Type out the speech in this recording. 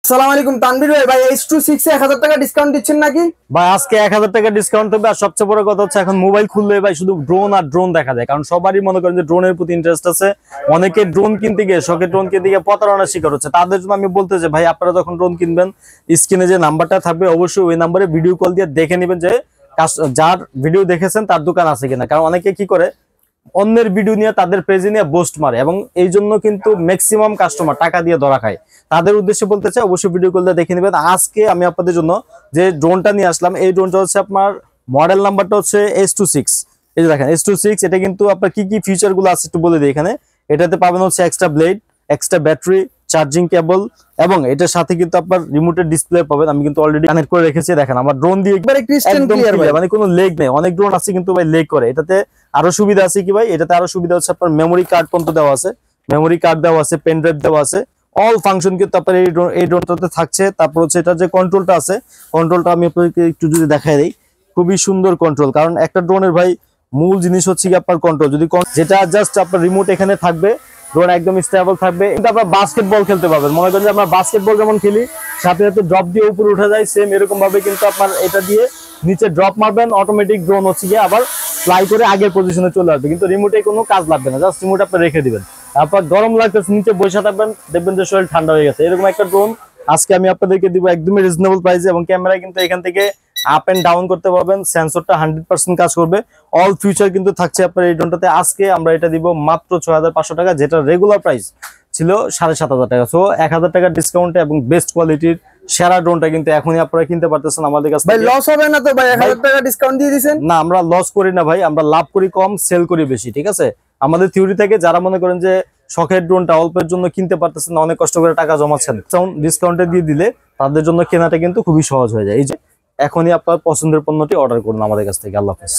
আসসালামু আলাইকুম তানভীর ভাই, H26 এ 1000 টাকা ডিসকাউন্ট দিচ্ছেন নাকি? ভাই আজকে 1000 টাকা ডিসকাউন্ট হবে। আর সবচেয়ে বড় কথা হচ্ছে এখন মোবাইল খুললে ভাই শুধু ড্রোন আর ড্রোন দেখা যায়, কারণ সবারই মনে করেন যে ড্রোনের প্রতি ইন্টারেস্ট আছে। অনেকে ড্রোন কিনতে গিয়ে শখের ড্রোন কিনতে গিয়ে প্রতারণার শিকার হচ্ছে। তাদের জন্য আমি বলতে চাই ভাই, আপনারা যখন ড্রোন কিনবেন স্ক্রিনে যে নাম্বারটা থাকবে অবশ্যই ওই নাম্বারে ভিডিও কল দিয়ে দেখে নেবেন যে যার ভিডিও দেখেছেন তার দোকান আছে কিনা। কারণ অনেকে কি করে অন্যের ভিডিও নিয়ে তাদের পেজে নিয়ে পোস্ট মারে, এবং এই জন্য কিন্তু ম্যাক্সিমাম কাস্টমার টাকা দিয়ে ধরা খায়। তাদের উদ্দেশ্যে বলতে চাই অবশ্যই ভিডিও কল দিয়ে দেখে নেবেন। আজকে আমি আপনাদের জন্য যে ড্রোনটা নিয়ে আসলাম, এই ড্রোনটা হচ্ছে আপনার মডেল নাম্বারটা হচ্ছে H26। এই যে দেখেন H26, এটা কিন্তু আপনার কি কি ফিচার গুলো আছে একটু বলে দিই। এখানে এটাতে পাবেন হচ্ছে extra blade, extra battery, charging cable, এবং এটার সাথে কিন্তু আপনার রিমোটের ডিসপ্লে পাবেন। আমি কিন্তু অলরেডি কানেক্ট করে রেখেছি। দেখেন আমার ড্রোন দিয়ে একবারে ক্রিস্টাল একদম ক্লিয়ার, মানে কোনো লেগ নেই। অনেক ড্রোন আছে কিন্তু ভাই লেগ করে, এটাতে আরো সুবিধা আছে কি ভাই, এটাতে আরো সুবিধা হচ্ছে আপনার মেমোরি কার্ড পর্যন্ত দেওয়া আছে, মেমোরি কার্ড দেওয়া আছে, পেন ড্রাইভ দেওয়া আছে। অল ফাংশন কিন্তু আপনার এই ড্রোনটাতে থাকছে। তারপর হচ্ছে এটা যে কন্ট্রোলটা আছে, কন্ট্রোলটা আমি আপনাকে একটু যদি দেখাই দিই, খুবই সুন্দর কন্ট্রোল। কারণ একটা ড্রোনের ভাই মূল জিনিস হচ্ছে কি আপনার কন্ট্রোল। যদি যেটা জাস্ট আপনার রিমোট এখানে থাকবে, ড্রোন একদম স্টেবল থাকবে। কিন্তু আপনার বাস্কেটবল খেলতে পারবেন, মনে করেন যে আমরা বাস্কেটবল যেমন খেলি সাথে সাথে ড্রপ দিয়ে উপরে উঠে যায়, সেম এরকম ভাবে কিন্তু আপনার এটা দিয়ে নিচে ড্রপ মারবেন, অটোমেটিক ড্রোন হচ্ছে গিয়ে আবার ফ্লাই করে আগের পজিশনে চলে আসবে। কিন্তু রিমোটে কোনো কাজ লাগবে না, জাস্ট রিমোট আপনি রেখে দিবেন। তারপর গরম লাগতেছে নিচে বসে থাকবেন, দেখবেন যে শরীর ঠান্ডা হয়ে গেছে। এরকম একটা ড্রোন আজকে আমি আপনাদেরকে দিব একদমই রিজনেবল প্রাইসে। এবং ক্যামেরা কিন্তু এখান থেকে আপ এন্ড ডাউন করতে পারবেন, সেন্সরটা 100% কাজ করবে। অল ফিউচার কিন্তু থাকছে আপনার এই ড্রোনটাতে। আজকে আমরা এটা দিব মাত্র 6500 টাকা, যেটা রেগুলার প্রাইস ছিল 7500 টাকা। সো 1000 টাকা ডিসকাউন্টে এবং বেস্ট কোয়ালিটির সেরা ড্রোনটা কিন্তু এখনই আপনারা কিনতে পারতেছেন আমাদের কাছে। ভাই লস হবে না তো ভাই? 1000 টাকা ডিসকাউন্ট দিয়ে দিবেন না, আমরা লস করি না ভাই, আমরা লাভ করি কম, সেল করি বেশি। ঠিক আছে, আমাদের থিওরি থেকে যারা মনে করেন যে শখের ড্রোনটা অল্পের জন্য কিনতে পারতেছেন না, অনেক কষ্ট করে টাকা জমাচ্ছেন, ডিসকাউন্টে দিয়ে দিলে তাদের জন্য কেনাটা কিন্তু খুবই সহজ হয়ে যায়। এই যে এখনই আপনার পছন্দের পণ্যটি অর্ডার করুন আমাদের কাছ থেকে। আল্লাহ হাফেজ।